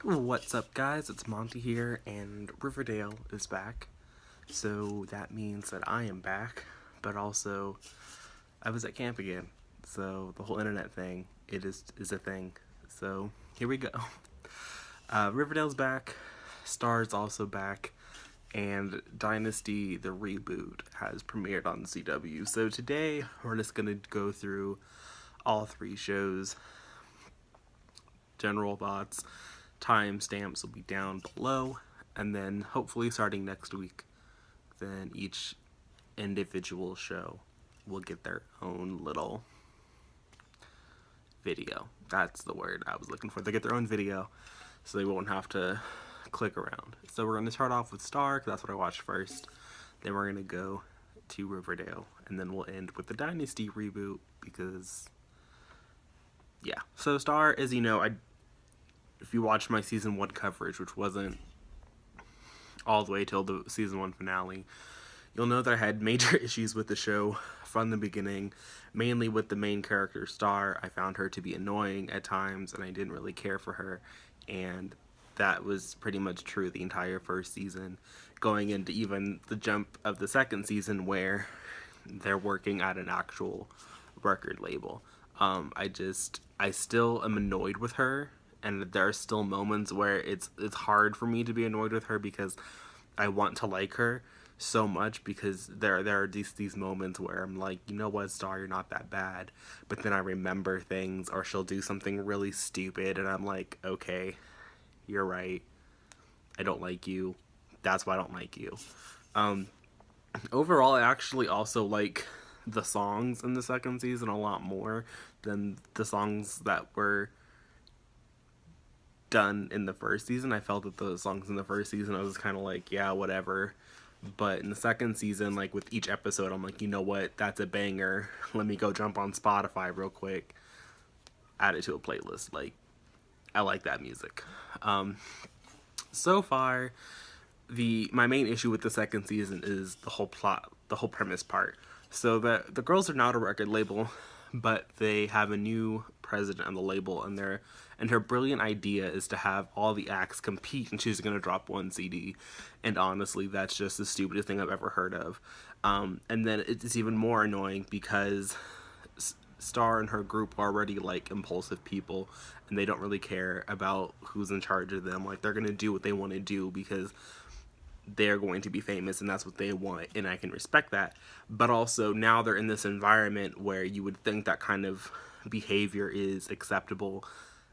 What's up, guys? It's Monty here, and Riverdale is back. So that means that I am back, but also I was at camp again. So the whole internet thing, it is a thing. So here we go. Riverdale's back, Star's also back, and Dynasty the Reboot has premiered on CW. So today we're just gonna go through all three shows, general thoughts. Timestamps will be down below, and then hopefully starting next week, then each individual show will get their own little video. That's the word I was looking for. They get their own video, so they won't have to click around. So we're going to start off with Star, because that's what I watched first. Then we're going to go to Riverdale, and then we'll end with the Dynasty reboot, because, yeah. So Star, as you know, if you watched my season 1 coverage, which wasn't all the way till the season 1 finale, you'll know that I had major issues with the show from the beginning, mainly with the main character, Star. I found her to be annoying at times, and I didn't really care for her, and that was pretty much true the entire first season, going into even the jump of the second season where they're working at an actual record label. I still am annoyed with her, and there are still moments where it's hard for me to be annoyed with her because I want to like her so much, because there are these moments where I'm like, you know what, Star, you're not that bad, but then I remember things, or she'll do something really stupid and I'm like, okay, you're right, I don't like you, that's why I don't like you. Overall, I actually also like the songs in the second season a lot more than the songs that were done in the first season. I felt that the songs in the first season, I was kind of like, yeah, whatever. But in the second season, like with each episode, I'm like, you know what? That's a banger. Let me go jump on Spotify real quick, add it to a playlist. Like, I like that music. So far, my main issue with the second season is the whole plot, the whole premise part. So the girls are now at a record label, but they have a new president on the label, and her brilliant idea is to have all the acts compete, and she's going to drop one CD. And honestly, that's just the stupidest thing I've ever heard of. And then it's even more annoying because Star and her group are already like impulsive people, and they don't really care about who's in charge of them. Like, they're going to do what they want to do because they're going to be famous and that's what they want, and I can respect that. But also, now they're in this environment where you would think that kind of behavior is acceptable,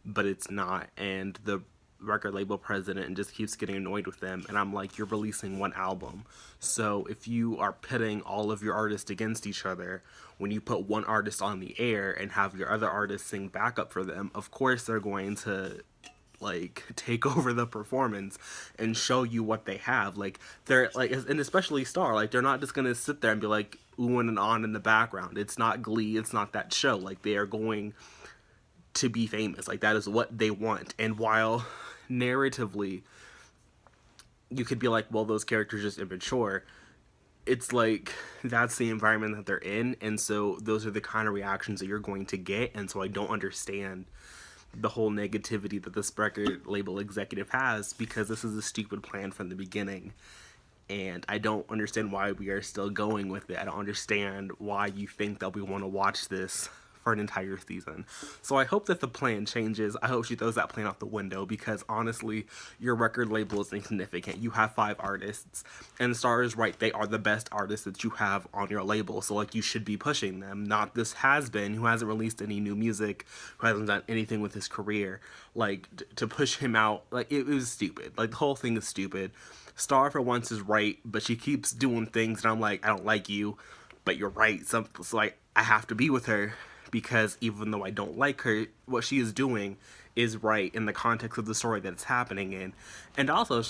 but it's not, and the record label president just keeps getting annoyed with them, and I'm like, you're releasing one album, so if you are pitting all of your artists against each other, when you put one artist on the air and have your other artists sing backup for them, of course they're going to like take over the performance and show you what they have. Like, they're like, and especially Star, like, they're not just gonna sit there and be like oohing and on in the background. It's not Glee, it's not that show. Like, they are going to be famous. Like, that is what they want. And while narratively you could be like, well, those characters just immature, it's like that's the environment that they're in, and so those are the kind of reactions that you're going to get. And so I don't understand the whole negativity that this record label executive has, because this is a stupid plan from the beginning, and I don't understand why we are still going with it. I don't understand why you think that we want to watch this for an entire season. So I hope that the plan changes. I hope she throws that plan out the window, because honestly, your record label is insignificant. You have 5 artists, and Star is right, they are the best artists that you have on your label, so like, you should be pushing them, not this has-been who hasn't released any new music, who hasn't done anything with his career. Like, to push him out, like, it was stupid. Like, the whole thing is stupid. Star for once is right, but she keeps doing things, and I'm like, I don't like you, but you're right. So like, I have to be with her, because even though I don't like her, what she is doing is right in the context of the story that it's happening in. And also,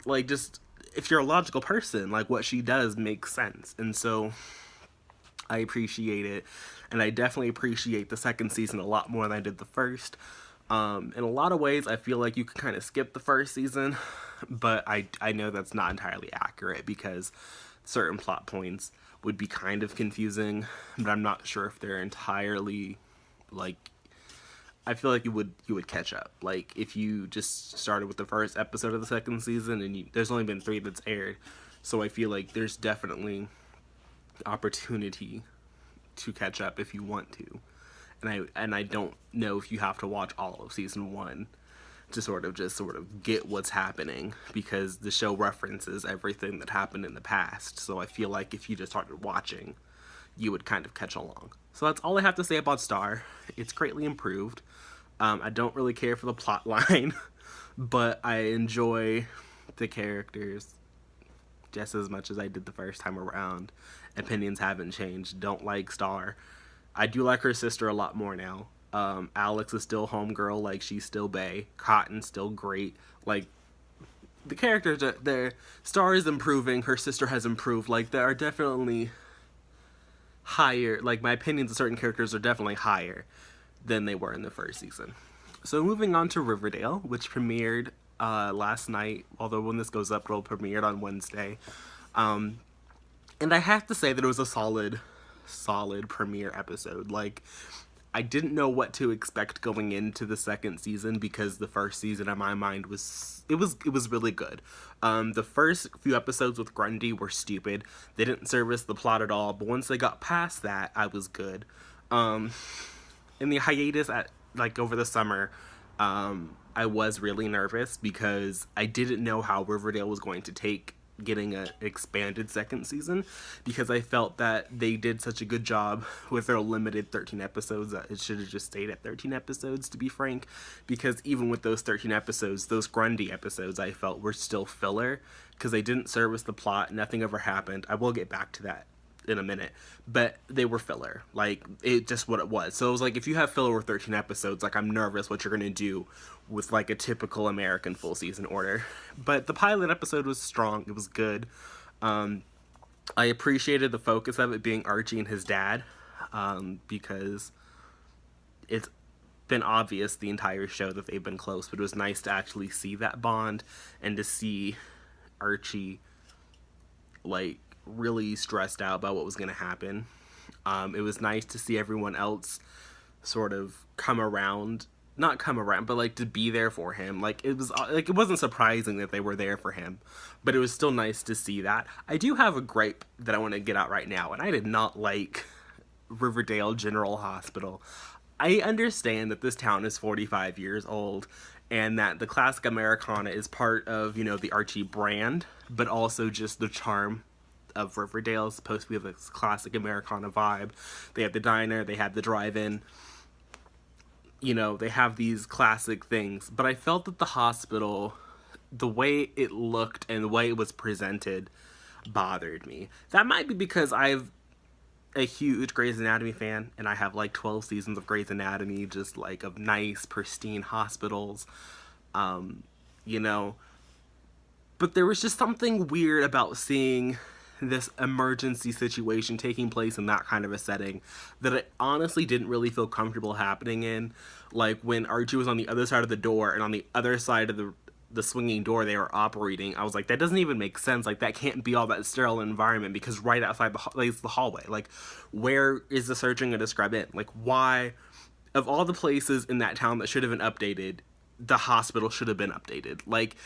like, just, if you're a logical person, like, what she does makes sense. And so I appreciate it, and I definitely appreciate the second season a lot more than I did the first. In a lot of ways, I feel like you can kind of skip the first season, but I know that's not entirely accurate, because certain plot points would be kind of confusing, but I'm not sure if they're entirely, like, I feel like you would catch up. Like if you just started with the first episode of the second season, and there's only been 3 that's aired, so I feel like there's definitely opportunity to catch up if you want to. And I don't know if you have to watch all of season 1 to sort of get what's happening, because the show references everything that happened in the past. So I feel like if you just started watching, you would kind of catch along. So that's all I have to say about Star. It's greatly improved. I don't really care for the plot line, but I enjoy the characters just as much as I did the first time around. Opinions haven't changed. Don't like Star. I do like her sister a lot more now. Alex is still homegirl, like she's still bae. Cotton's still great. Like the characters are there. Star is improving. Her sister has improved. Like there are definitely higher. Like my opinions of certain characters are definitely higher than they were in the first season. So moving on to Riverdale, which premiered last night. Although when this goes up, it'll premiered on Wednesday. And I have to say that it was a solid premiere episode. Like I didn't know what to expect going into the second season, because the first season in my mind was really good. The first few episodes with Grundy were stupid. They didn't service the plot at all, but once they got past that, I was good. In the hiatus over the summer, I was really nervous because I didn't know how Riverdale was going to take getting an expanded second season, because I felt that they did such a good job with their limited 13 episodes that it should have just stayed at 13 episodes, to be frank, because even with those 13 episodes, those Grundy episodes I felt were still filler, because they didn't service the plot, nothing ever happened. I will get back to that in a minute, but they were filler. Like, it just what it was. So it was like, if you have filler with 13 episodes, like, I'm nervous what you're gonna do with like a typical American full season order. But the pilot episode was strong. It was good. I appreciated the focus of it being Archie and his dad, because it's been obvious the entire show that they've been close, but it was nice to actually see that bond and to see Archie like really stressed out about what was going to happen. It was nice to see everyone else sort of not come around, but like to be there for him. Like it wasn't surprising that they were there for him, but it was still nice to see that. I do have a gripe that I want to get out right now, and I did not like Riverdale General Hospital. I understand that this town is 45 years old and that the classic Americana is part of, the Archie brand, but also just the charm of Riverdale is supposed to be this classic Americana vibe. They have the diner, they have the drive-in, they have these classic things. But I felt that the hospital, the way it looked and the way it was presented, bothered me. That might be because I'm a huge Grey's Anatomy fan, and I have like 12 seasons of Grey's Anatomy, just like of nice, pristine hospitals, But there was just something weird about seeing this emergency situation taking place in that kind of a setting that I honestly didn't really feel comfortable happening in. Like when Archie was on the other side of the door, and on the other side of the swinging door they were operating, I was like, that doesn't even make sense. Like, that can't be all that sterile environment, because right outside is the hallway. Like, where is the surgeon going to scrub in? Like, why, of all the places in that town that should have been updated, the hospital should have been updated. Like,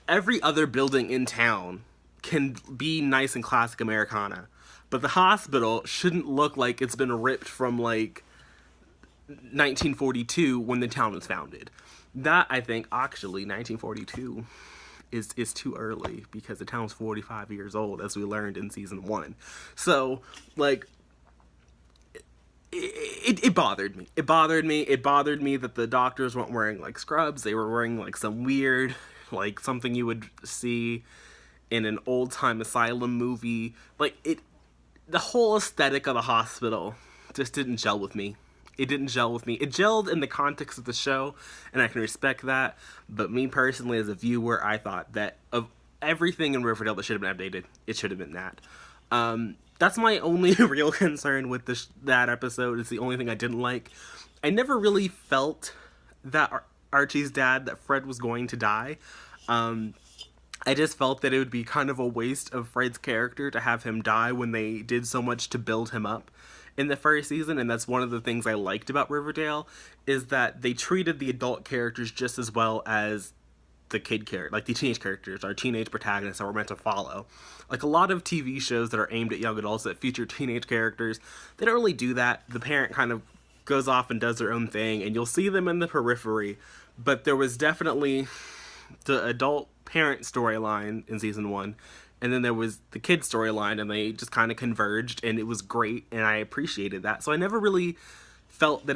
every other building in town can be nice and classic Americana, but the hospital shouldn't look like it's been ripped from like 1942 when the town was founded. That, I think, actually 1942 is too early, because the town's 45 years old, as we learned in season 1. So like it bothered me. It bothered me that the doctors weren't wearing like scrubs. They were wearing like some weird, like something you would see in an old-time asylum movie. Like, the whole aesthetic of the hospital just didn't gel with me. It didn't gel with me. It gelled in the context of the show, and I can respect that, but me personally as a viewer, I thought that of everything in Riverdale that should have been updated, it should have been that. That's my only real concern with that episode. It's the only thing I didn't like. I never really felt that Archie's dad, that Fred was going to die. I just felt that it would be kind of a waste of Fred's character to have him die when they did so much to build him up in the first season, and that's one of the things I liked about Riverdale, is that they treated the adult characters just as well as the kid character, like the teenage characters, our teenage protagonists that we're meant to follow. Like a lot of TV shows that are aimed at young adults that feature teenage characters, they don't really do that. The parent kind of goes off and does their own thing, and you'll see them in the periphery. But there was definitely the adult parent storyline in season 1, and then there was the kid storyline, and they just kind of converged, and it was great, and I appreciated that. So I never really felt that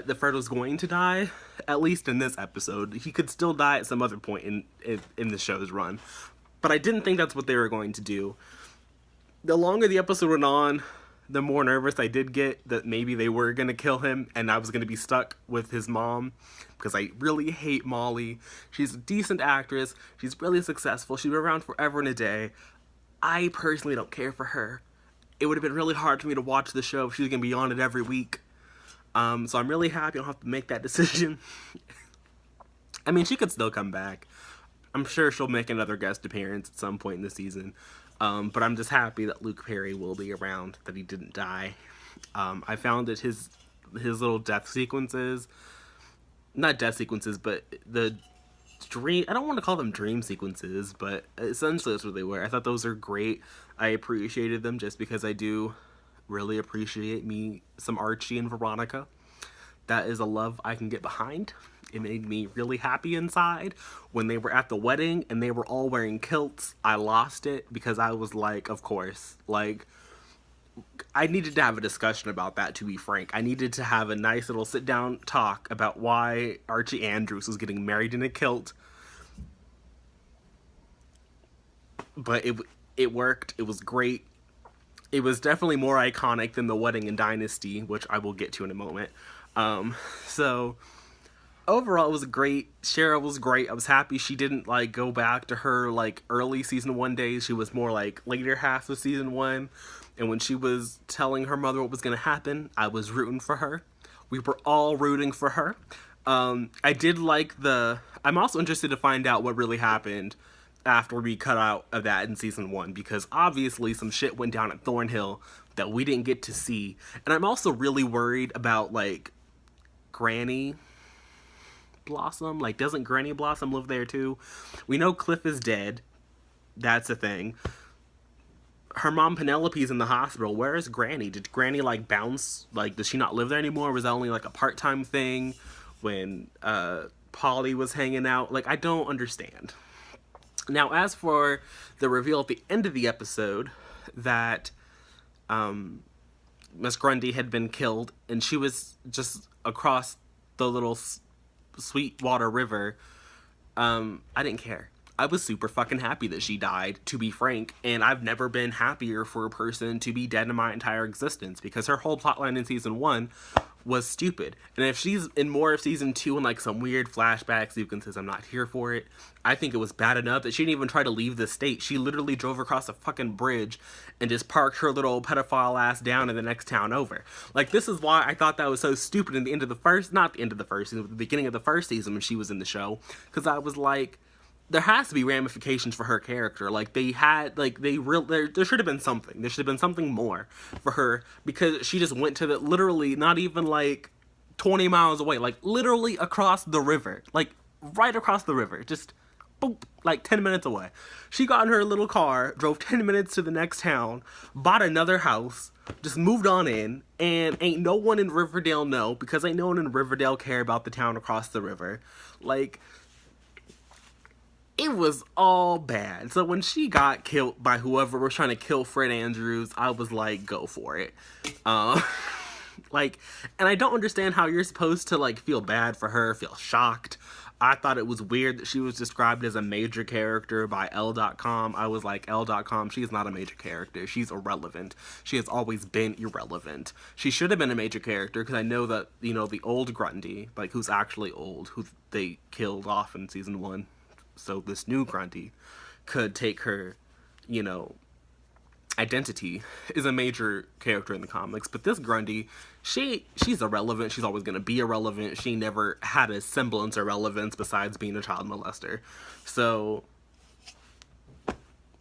that Fred was going to die, at least in this episode. He could still die at some other point in the show's run, but I didn't think that's what they were going to do. The longer the episode went on, the more nervous I did get that maybe they were going to kill him and I was going to be stuck with his mom, because I really hate Molly. She's a decent actress. She's really successful. She's been around forever and a day. I personally don't care for her. It would have been really hard for me to watch the show if she was going to be on it every week. So I'm really happy I don't have to make that decision. I mean, she could still come back. I'm sure she'll make another guest appearance at some point in the season. But I'm just happy that Luke Perry will be around, that he didn't die. I found that his little death sequences, not death sequences, but the dream, I don't want to call them dream sequences, but essentially that's what they were. I thought those are great. I appreciated them just because I do really appreciate me some Archie and Veronica. That is a love I can get behind. It made me really happy inside. When they were at the wedding and they were all wearing kilts, I lost it because I was like, of course, like, I needed to have a discussion about that, to be frank. I needed to have a nice little sit-down talk about why Archie Andrews was getting married in a kilt. But it worked. It was great. It was definitely more iconic than the wedding in Dynasty, which I will get to in a moment. So overall, it was great. Cheryl was great. I was happy she didn't, like, go back to her, like, early season 1 days. She was more, like, later half of season 1. And when she was telling her mother what was going to happen, I was rooting for her. We were all rooting for her. I did like I'm also interested to find out what really happened after we cut out of that in season 1, because obviously some shit went down at Thornhill that we didn't get to see. And I'm also really worried about, like, Granny Blossom. Like, doesn't Granny Blossom live there too? We know Cliff is dead. That's a thing. Her mom Penelope's in the hospital. Where is Granny? Did Granny, like, bounce? Like, does she not live there anymore? Was that only, like, a part-time thing when Polly was hanging out? Like, I don't understand. Now, as for the reveal at the end of the episode that Miss Grundy had been killed and she was just across the little Sweetwater River, I didn't care. I was super fucking happy that she died, to be frank, and I've never been happier for a person to be dead in my entire existence, because her whole plotline in season 1 was stupid. And if she's in more of season 2 and, like, some weird flashback sequences, I'm not here for it. I think it was bad enough that she didn't even try to leave the state. She literally drove across a fucking bridge and just parked her little pedophile ass down in the next town over. Like, this is why I thought that was so stupid in the end of the first, not the end of the first season, but the beginning of the first season when she was in the show. Because I was like, there has to be ramifications for her character. Like, there should have been something. There should have been something more for her, because she just went to literally not even, like, 20 miles away. Like, literally across the river. Like, right across the river. Just, boop, like 10 minutes away. She got in her little car, drove 10 minutes to the next town, bought another house, just moved on in, and ain't no one in Riverdale know, because ain't no one in Riverdale care about the town across the river. Like, it was all bad. So when she got killed by whoever was trying to kill Fred Andrews, I was like, go for it. Like, and I don't understand how you're supposed to, like, feel bad for her, feel shocked. I thought it was weird that she was described as a major character by Elle.com. I was like, Elle.com, she is not a major character. She's irrelevant. She has always been irrelevant. She should have been a major character, because I know that, you know, the old Grundy, like, who's actually old, who they killed off in season 1. So this new Grundy could take her, you know, identity, is a major character in the comics. But this Grundy, she's irrelevant. She's always going to be irrelevant. She never had a semblance of relevance besides being a child molester. So,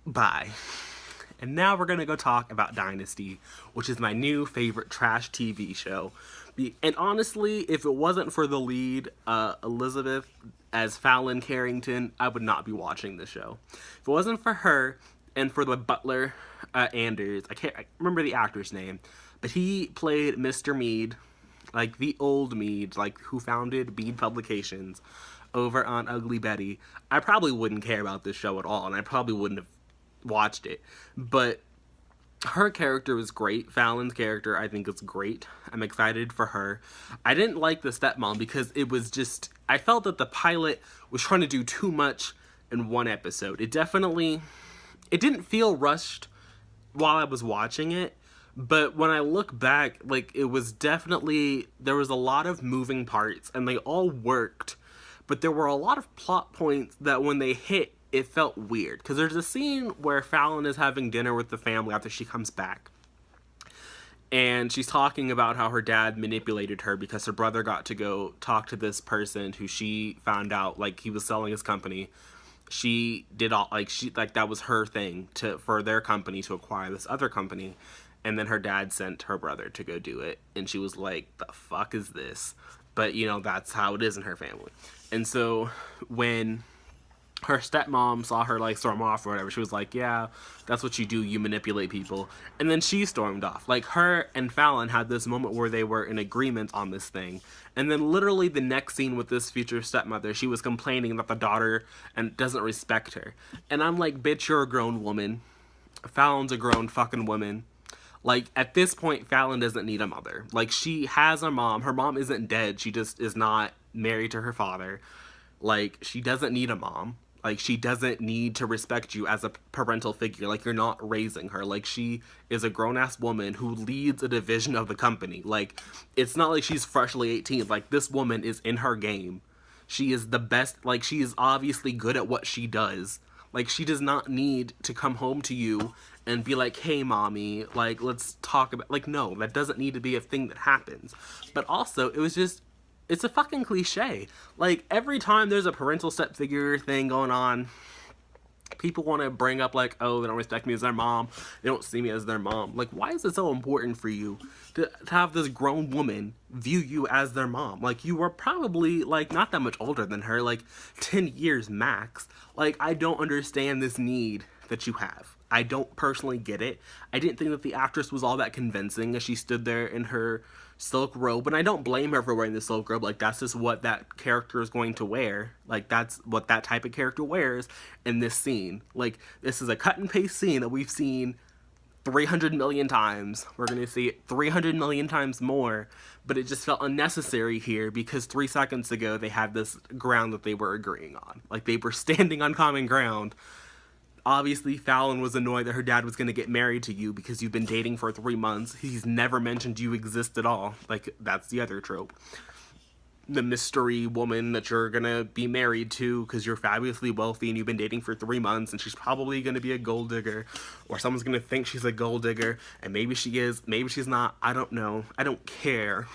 bye. And now we're gonna go talk about Dynasty, which is my new favorite trash TV show. And honestly, if it wasn't for the lead, Elizabeth, as Fallon Carrington, I would not be watching the show. If it wasn't for her and for the butler, Anders, I remember the actor's name, but he played Mr. Mead, like the old Mead, like who founded Mead Publications over on Ugly Betty. I probably wouldn't care about this show at all, and I probably wouldn't have watched it. But her character was great. Fallon's character, I think, is great. I'm excited for her. I didn't like the stepmom because it was just, I felt that the pilot was trying to do too much in one episode. It didn't feel rushed while I was watching it, but when I look back, like, it was definitely, there was a lot of moving parts, and they all worked, but there were a lot of plot points that when they hit, it felt weird. Because there's a scene where Fallon is having dinner with the family after she comes back, and she's talking about how her dad manipulated her because her brother got to go talk to this person who she found out, like, he was selling his company. She did all, like, that was her thing for their company to acquire this other company. And then her dad sent her brother to go do it. And she was like, the fuck is this? But, you know, that's how it is in her family. And so when her stepmom saw her, like, storm off or whatever, she was like, yeah, that's what you do. You manipulate people. And then she stormed off. Like, her and Fallon had this moment where they were in agreement on this thing. And then literally the next scene with this future stepmother, she was complaining that the daughter and doesn't respect her. And I'm like, bitch, you're a grown woman. Fallon's a grown fucking woman. Like, at this point, Fallon doesn't need a mother. Like, she has a mom. Her mom isn't dead. She just is not married to her father. Like, she doesn't need a mom. Like, she doesn't need to respect you as a parental figure. Like, you're not raising her. Like, she is a grown-ass woman who leads a division of the company. Like, it's not like she's freshly 18. Like, this woman is in her game. She is the best. Like, she is obviously good at what she does. Like, she does not need to come home to you and be like, hey, mommy, like, let's talk about, like, no, that doesn't need to be a thing that happens. But also, it was just, it's a fucking cliche. Like, every time there's a parental step figure thing going on, people want to bring up, like, oh, they don't respect me as their mom, they don't see me as their mom. Like, why is it so important for you to have this grown woman view you as their mom? Like, you were probably, like, not that much older than her, like, 10 years max. Like, I don't understand this need that you have. I don't personally get it. I didn't think that the actress was all that convincing as she stood there in her silk robe, and I don't blame her for wearing the silk robe. Like, that's just what that character is going to wear. Like, that's what that type of character wears in this scene. Like, this is a cut and paste scene that we've seen 300 million times. We're going to see it 300 million times more, but it just felt unnecessary here because 3 seconds ago they had this ground that they were agreeing on. Like, they were standing on common ground. Obviously, Fallon was annoyed that her dad was going to get married to you because you've been dating for 3 months. He's never mentioned you exist at all. Like, that's the other trope. The mystery woman that you're going to be married to because you're fabulously wealthy and you've been dating for 3 months, and she's probably going to be a gold digger, or someone's going to think she's a gold digger, and maybe she is, maybe she's not. I don't know. I don't care.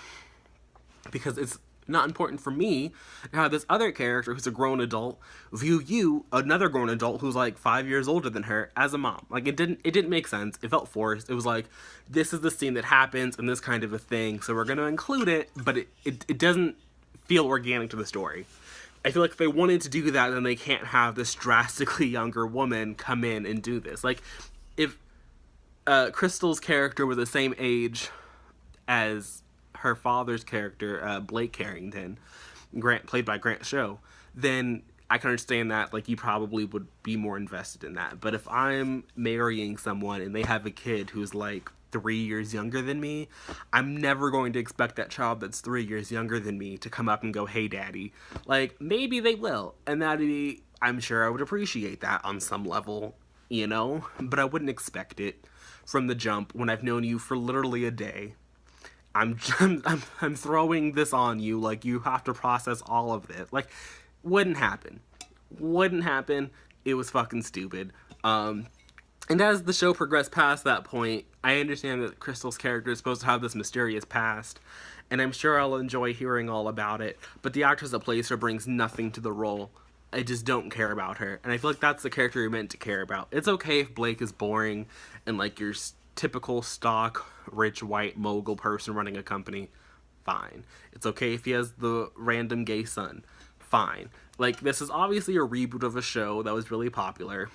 Because it's not important for me to have this other character who's a grown adult view you, another grown adult who's like 5 years older than her, as a mom. Like, it didn't make sense. It felt forced. It was like, this is the scene that happens and this kind of a thing, so we're going to include it, but it doesn't feel organic to the story. I feel like if they wanted to do that, then they can't have this drastically younger woman come in and do this. Like, if Crystal's character was the same age as her father's character, Blake Carrington, played by Grant Show, then I can understand that, like, you probably would be more invested in that. But if I'm marrying someone and they have a kid who's, like, 3 years younger than me, I'm never going to expect that child that's 3 years younger than me to come up and go, hey, daddy. Like, maybe they will, and I'm sure I would appreciate that on some level, you know? But I wouldn't expect it from the jump when I've known you for literally a day. I'm throwing this on you, like, you have to process all of this. Like, wouldn't happen. It was fucking stupid. And as the show progressed past that point, I understand that Crystal's character is supposed to have this mysterious past, and I'm sure I'll enjoy hearing all about it, but the actress that plays her brings nothing to the role. I just don't care about her. And I feel like that's the character you're meant to care about. It's okay if Blake is boring and like your typical stock rich white mogul person running a company. Fine. It's okay if he has the random gay son. Fine. Like, this is obviously a reboot of a show that was really popular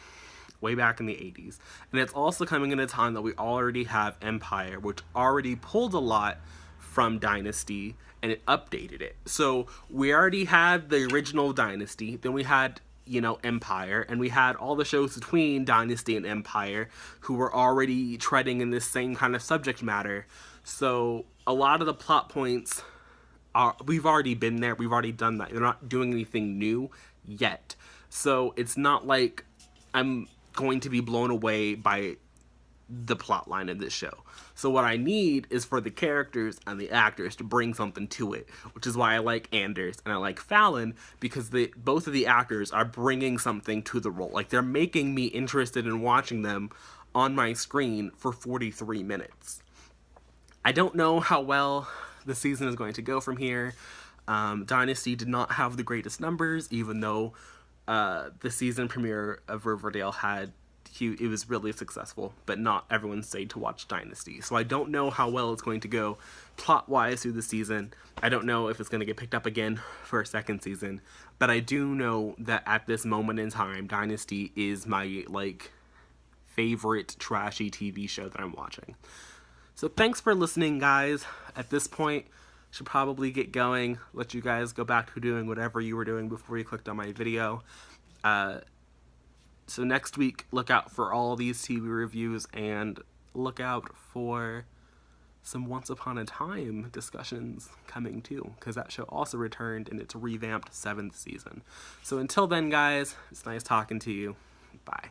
way back in the 80s. And it's also coming in a time that we already have Empire, which already pulled a lot from Dynasty and it updated it. So we already had the original Dynasty, then we had, you know, Empire, and we had all the shows between Dynasty and Empire who were already treading in this same kind of subject matter. So a lot of the plot points are, we've already been there, we've already done that. They're not doing anything new yet. So it's not like I'm going to be blown away by the plot line of this show. So what I need is for the characters and the actors to bring something to it, which is why I like Anders and I like Fallon, because both of the actors are bringing something to the role. Like, they're making me interested in watching them on my screen for 43 minutes. I don't know how well the season is going to go from here. Dynasty did not have the greatest numbers, even though the season premiere of Riverdale it was really successful, but not everyone stayed to watch Dynasty. So I don't know how well it's going to go plot-wise through the season. I don't know if it's going to get picked up again for a second season, but I do know that at this moment in time, Dynasty is my, like, favorite trashy TV show that I'm watching. So thanks for listening, guys. At this point, should probably get going, let you guys go back to doing whatever you were doing before you clicked on my video. So next week, look out for all these TV reviews and look out for some Once Upon a Time discussions coming too, because that show also returned in its revamped 7th season. So until then, guys, it's nice talking to you. Bye.